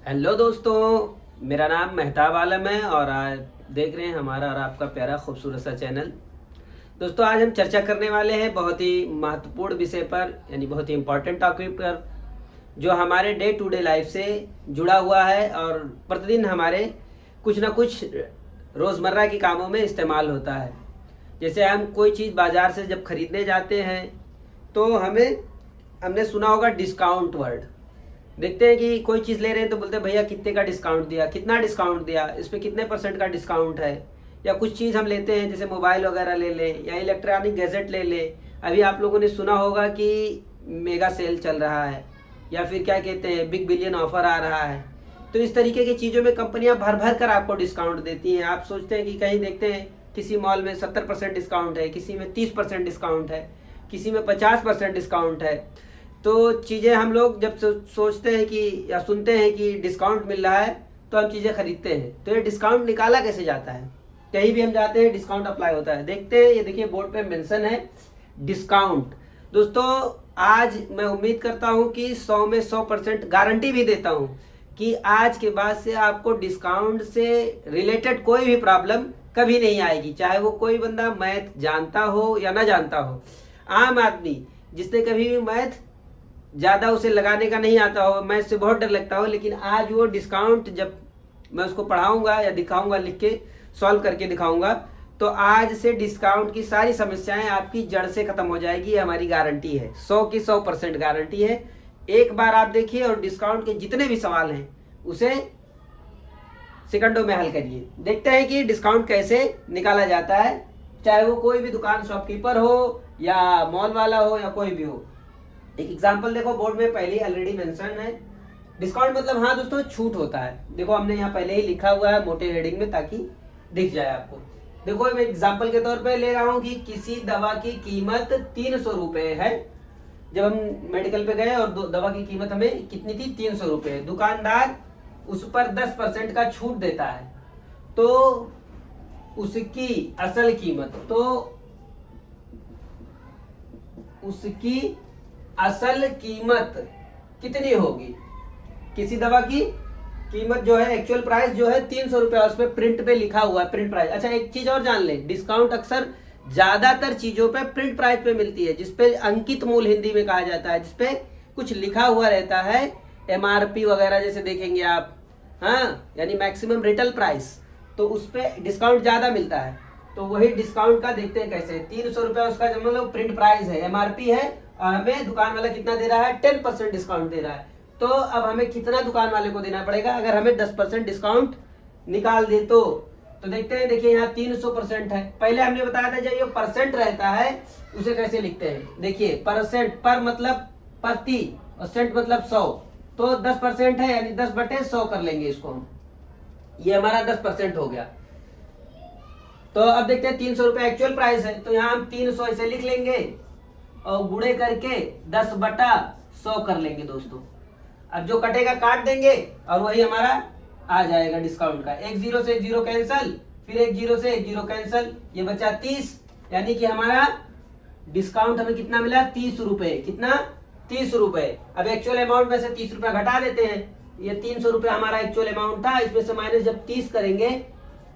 Hello दोस्तों, मेरा नाम मेहताब आलम है और आज देख रहे हैं हमारा और आपका प्यारा खूबसूरत सा चैनल। दोस्तों, आज हम चर्चा करने वाले हैं बहुत ही महत्वपूर्ण विषय पर, यानी बहुत ही इम्पोर्टेंट टॉपिक पर, जो हमारे डे टू डे लाइफ से जुड़ा हुआ है और प्रतिदिन हमारे कुछ ना कुछ रोज़मर्रा के कामों में इस्तेमाल होता है। जैसे हम कोई चीज़ बाज़ार से जब खरीदने जाते हैं तो हमने सुना होगा डिस्काउंट वर्ड। देखते हैं कि कोई चीज़ ले रहे हैं तो बोलते हैं भैया कितने का डिस्काउंट दिया, कितना डिस्काउंट दिया, इस पर कितने % का डिस्काउंट है। या कुछ चीज़ हम लेते हैं जैसे मोबाइल वगैरह ले लें या इलेक्ट्रॉनिक गैजेट ले लें, अभी आप लोगों ने सुना होगा कि मेगा सेल चल रहा है या फिर क्या कहते हैं बिग बिलियन ऑफर आ रहा है। तो इस तरीके की चीज़ों में कंपनियां भर भर कर आपको डिस्काउंट देती हैं। आप सोचते हैं कि कहीं देखते हैं किसी मॉल में 70% डिस्काउंट है, किसी में 30% डिस्काउंट है, किसी में 50% डिस्काउंट है। तो चीज़ें हम लोग जब सोचते हैं कि या सुनते हैं कि डिस्काउंट मिल रहा है तो हम चीज़ें खरीदते हैं। तो ये डिस्काउंट निकाला कैसे जाता है? कहीं भी हम जाते हैं डिस्काउंट अप्लाई होता है, देखते हैं ये देखिए बोर्ड पे मेंशन है डिस्काउंट। दोस्तों, आज मैं उम्मीद करता हूँ कि 100 में 100% गारंटी भी देता हूँ कि आज के बाद से आपको डिस्काउंट से रिलेटेड कोई भी प्रॉब्लम कभी नहीं आएगी। चाहे वो कोई बंदा मैथ जानता हो या ना जानता हो, आम आदमी जिसने कभी भी मैथ ज़्यादा उसे लगाने का नहीं आता हो, मैथ से बहुत डर लगता हो, लेकिन आज वो डिस्काउंट जब मैं उसको पढ़ाऊंगा या दिखाऊंगा, लिख के सॉल्व करके दिखाऊंगा, तो आज से डिस्काउंट की सारी समस्याएं आपकी जड़ से खत्म हो जाएगी। ये हमारी गारंटी है, 100 की 100% गारंटी है। एक बार आप देखिए और डिस्काउंट के जितने भी सवाल हैं उसे सेकंडों में हल करिए। देखते हैं कि डिस्काउंट कैसे निकाला जाता है, चाहे वो कोई भी दुकान शॉपकीपर हो या मॉल वाला हो या कोई भी हो। एक एग्जांपल देखो, बोर्ड में पहले ही ऑलरेडी मेंशन है। डिस्काउंट मतलब हाँ दोस्तों छूट होता है। देखो हमने यहाँ पहले ही लिखा हुआ है मोटे हेडिंग में ताकि दिख जाए आपको। देखो मैं एग्जांपल के तौर पे ले रहा हूँ कि किसी दवा की कीमत 300 रुपए है। जब हम मेडिकल पे गए और दवा की कीमत हमें कितनी थी, 300 रुपए। दुकानदार उस पर 10% का छूट देता है, तो उसकी असल कीमत कितनी होगी? किसी दवा की कीमत जो है, एक्चुअल प्राइस जो है 300 रुपया, उस पर प्रिंट पे लिखा हुआ है प्रिंट प्राइस। अच्छा, एक चीज और जान ले, डिस्काउंट अक्सर ज्यादातर चीजों पे प्रिंट प्राइस पे मिलती है, जिसपे अंकित मूल्य हिंदी में कहा जाता है, जिसपे कुछ लिखा हुआ रहता है, MRP वगैरह जैसे देखेंगे आप, हाँ, यानी मैक्सिमम रिटेल प्राइस, तो उस पर डिस्काउंट ज्यादा मिलता है। तो वही डिस्काउंट का देखते हैं कैसे। 300 रुपया उसका जब मतलब प्रिंट प्राइस है, MRP है, और हमें दुकान वाला कितना दे रहा है, 10% डिस्काउंट दे रहा है। तो अब हमें कितना दुकान वाले को देना पड़ेगा अगर हमें 10% डिस्काउंट निकाल दे तो देखते हैं। देखिए यहाँ 300% है। पहले हमने बताया था जब ये परसेंट रहता है उसे कैसे लिखते हैं। देखिए परसेंट, पर मतलब प्रति और सेंट मतलब 100, तो 10% है यानी 10/100 कर लेंगे इसको हम। ये हमारा 10% हो गया। तो अब देखते हैं 300 रुपये एक्चुअल प्राइस है, तो यहाँ हम 300 ऐसे लिख लेंगे और गुणे करके 10/100 कर लेंगे दोस्तों। अब जो कटेगा काट देंगे और वही हमारा आ जाएगा डिस्काउंट का। एक जीरो से एक जीरो कैंसल, फिर एक जीरो से एक जीरो कैंसल, ये बचा 30, यानी कि हमारा डिस्काउंट हमें कितना मिला, 30 रुपए। कितना, 30 रुपए। अब एक्चुअल अमाउंट में से 30 रुपया घटा देते हैं। ये 300 रुपया हमारा एक्चुअल अमाउंट था, इसमें से माइनस जब 30 करेंगे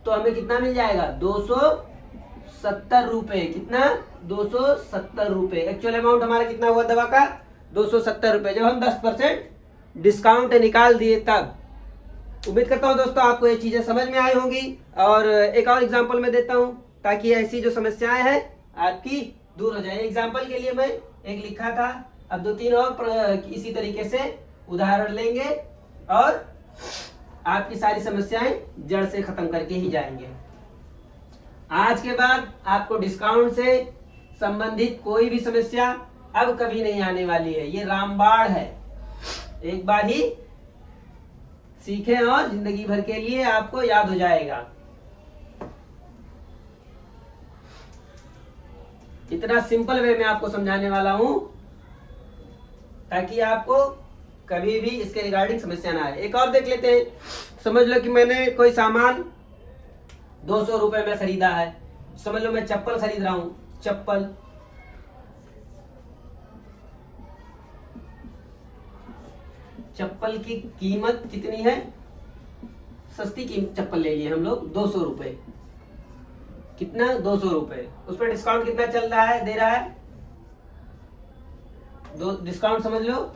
तो हमें कितना मिल जाएगा, 270 रुपए। कितना, 270 रुपए। एक्चुअल अमाउंट हमारा कितना हुआ दवा का, 270 रुपए, जब हम 10% डिस्काउंट निकाल दिए तब। उम्मीद करता हूं दोस्तों आपको ये चीजें समझ में आई होंगी। और एक और एग्जांपल मैं देता हूं ताकि ऐसी जो समस्याएं हैं आपकी दूर हो जाए। एग्जांपल के लिए मैं एक लिखा था, अब 2-3 और इसी तरीके से उदाहरण लेंगे और आपकी सारी समस्याएं जड़ से खत्म करके ही जाएंगे। आज के बाद आपको डिस्काउंट से संबंधित कोई भी समस्या अब कभी नहीं आने वाली है। ये रामबाण है, एक बार ही सीखें और जिंदगी भर के लिए आपको याद हो जाएगा। इतना सिंपल वे में आपको समझाने वाला हूं ताकि आपको कभी भी इसके रिगार्डिंग समस्या ना आए। एक और देख लेते हैं। समझ लो कि मैंने कोई सामान 200 रुपए में खरीदा है। समझ लो मैं चप्पल खरीद रहा हूं, चप्पल चप्पल की कीमत कितनी है, सस्ती चप्पल ले लिए हम लोग 200 रुपए, कितना 200 रुपए, उस पर डिस्काउंट कितना चल रहा है, दे रहा है, दो डिस्काउंट समझ लो,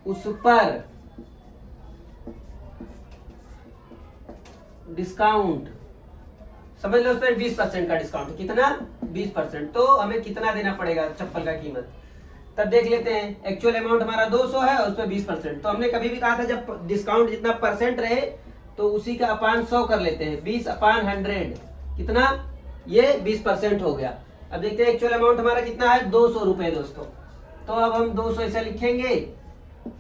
उस पर डिस्काउंट समझ लो, उस पर 20% का डिस्काउंट, कितना 20%, तो हमें कितना देना पड़ेगा चप्पल का कीमत, तब देख लेते हैं। एक्चुअल अमाउंट हमारा 200 है और उस पर 20%, तो हमने कभी भी कहा था जब डिस्काउंट जितना परसेंट रहे तो उसी का अपान 100 कर लेते हैं, 20/100 कितना, ये 20% हो गया। अब देखते हैं एक्चुअल अमाउंट हमारा कितना है, 200 रुपए दोस्तों। तो अब हम 200 ऐसा लिखेंगे,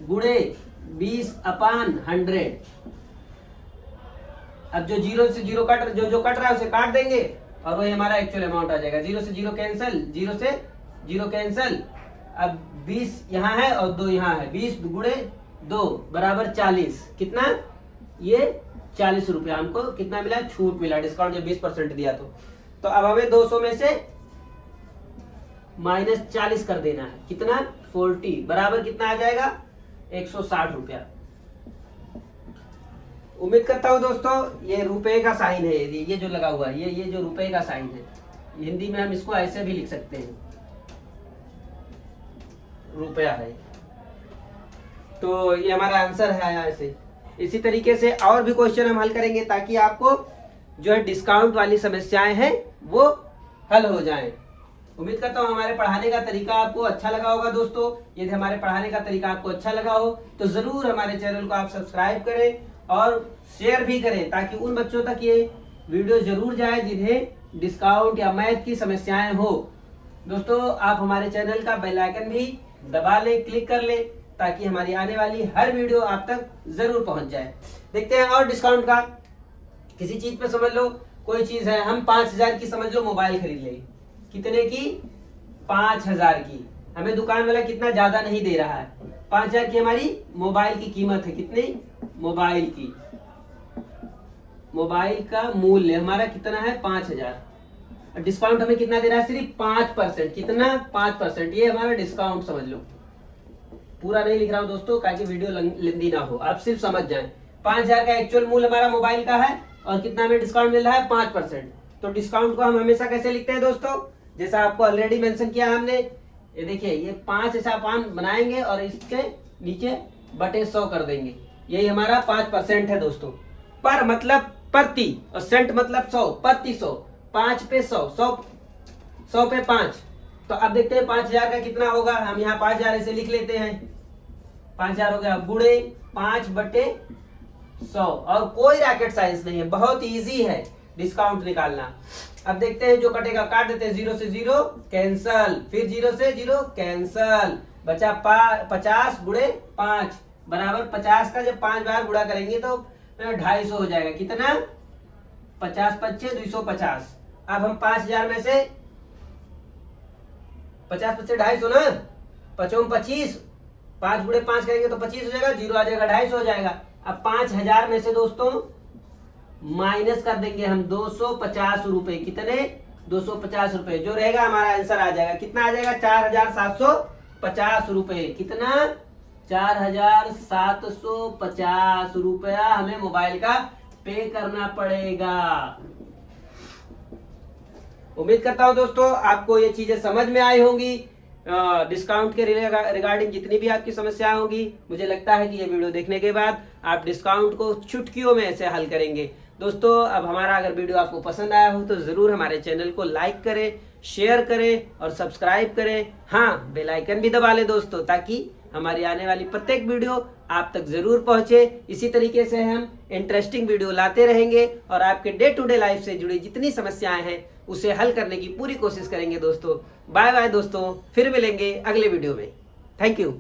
गुणे 20/100। अब जो जीरो से जीरो कट जो कट रहा है उसे काट देंगे और वही हमारा एक्चुअल अमाउंट आ जाएगा। 0 से 0 कैंसिल, 0 से 0 कैंसिल। अब 20 यहाँ है और 2 यहाँ है, 20 गुणे 2 बराबर 40, कितना, ये 40 रुपया हमको कितना मिला, छूट मिला, डिस्काउंट जब 20% दिया तो अब हमें 200 में से -40 कर देना है, कितना 40 बराबर कितना आ जाएगा, 160 रुपया। उम्मीद करता हूँ दोस्तों ये रुपए का साइन है, ये जो लगा हुआ है ये जो रुपए का साइन है, हिंदी में हम इसको ऐसे भी लिख सकते हैं, रुपया है, तो ये हमारा आंसर है ऐसे। इसी तरीके से और भी क्वेश्चन हम हल करेंगे ताकि आपको जो है डिस्काउंट वाली समस्याएं हैं वो हल हो जाएं। उम्मीद करता हूँ हमारे पढ़ाने का तरीका आपको अच्छा लगा होगा दोस्तों। यदि हमारे पढ़ाने का तरीका आपको अच्छा लगा हो तो जरूर हमारे चैनल को आप सब्सक्राइब करें और शेयर भी करें ताकि उन बच्चों तक ये वीडियो जरूर जाए जिन्हें डिस्काउंट या मैथ की समस्याएं हो। दोस्तों आप हमारे चैनल का बेल आइकन भी दबा लें, क्लिक कर लें ताकि हमारी आने वाली हर वीडियो आप तक जरूर पहुंच जाए। देखते हैं और डिस्काउंट का, किसी चीज पे समझ लो, कोई चीज है, हम 5000 की समझ लो मोबाइल खरीद ले, कितने की, 5000 की, हमें दुकान वाला कितना ज्यादा नहीं दे रहा है, 5000 की हमारी मोबाइल की कीमत है, कितनी, मोबाइल की, मोबाइल का मूल्य हमारा कितना है 5000, डिस्काउंट हमें कितना दे रहा है, सिर्फ 5%, कितना 5%, ये हमारा डिस्काउंट समझ लो। पूरा नहीं लिख रहा हूं दोस्तों ताकि वीडियो लंबी ना हो, आप सिर्फ समझ जाएं। 5000 का एक्चुअल मूल्य हमारा मोबाइल का है और कितना हमें डिस्काउंट मिल रहा है 5%। तो डिस्काउंट को हम हमेशा कैसे लिखते हैं दोस्तों, जैसा आपको ऑलरेडी मेंशन किया हमने, ये देखिए ये 5 ऐसा पान बनाएंगे और इसके नीचे बटे 100 कर देंगे, यही हमारा 5% है दोस्तों। पर मतलब प्रति और सेंट मतलब 100, प्रति 100, 5 पे 100, 100 पे 5। तो अब देखते हैं 5000 का कितना होगा, हम यहाँ 5000 ऐसे लिख लेते हैं, 5000 हो गया, गुणे 5/100, और कोई रॉकेट साइंस नहीं है, बहुत इजी है डिस्काउंट निकालना। अब देखते हैं जो कटेगा काट देते हैं, 0 से 0 कैंसल, फिर 0 से 0 कैंसल, बचा 50 गुणे 5 बराबर 50 का जब 5 बार गुणा करेंगे तो 250 हो जाएगा, कितना 50 पच्चे 250। अब हम 5000 में से 50 पच्चे 250 ना, 55 25, 5 गुणे 5 करेंगे तो 25 हो जाएगा, 0 आ जाएगा, 250 हो जाएगा। अब 5000 में से दोस्तों माइनस कर देंगे हम 250 रुपए, कितने 250 रुपए, जो रहेगा हमारा आंसर आ जाएगा, कितना आ जाएगा 4750 रुपए, कितना 4750 रुपया हमें मोबाइल का पे करना पड़ेगा। उम्मीद करता हूं दोस्तों आपको ये चीजें समझ में आई होंगी। डिस्काउंट के रिगार्डिंग जितनी भी आपकी समस्या होगी, मुझे लगता है कि ये वीडियो देखने के बाद आप डिस्काउंट को चुटकियों में ऐसे हल करेंगे। दोस्तों अब हमारा अगर वीडियो आपको पसंद आया हो तो जरूर हमारे चैनल को लाइक करें, शेयर करें और सब्सक्राइब करें। हाँ, बेल आइकन भी दबा लें दोस्तों ताकि हमारी आने वाली प्रत्येक वीडियो आप तक जरूर पहुंचे। इसी तरीके से हम इंटरेस्टिंग वीडियो लाते रहेंगे और आपके डे टू डे लाइफ से जुड़ी जितनी समस्याएं हैं उसे हल करने की पूरी कोशिश करेंगे दोस्तों। बाय बाय दोस्तों, फिर मिलेंगे अगले वीडियो में। Thank you.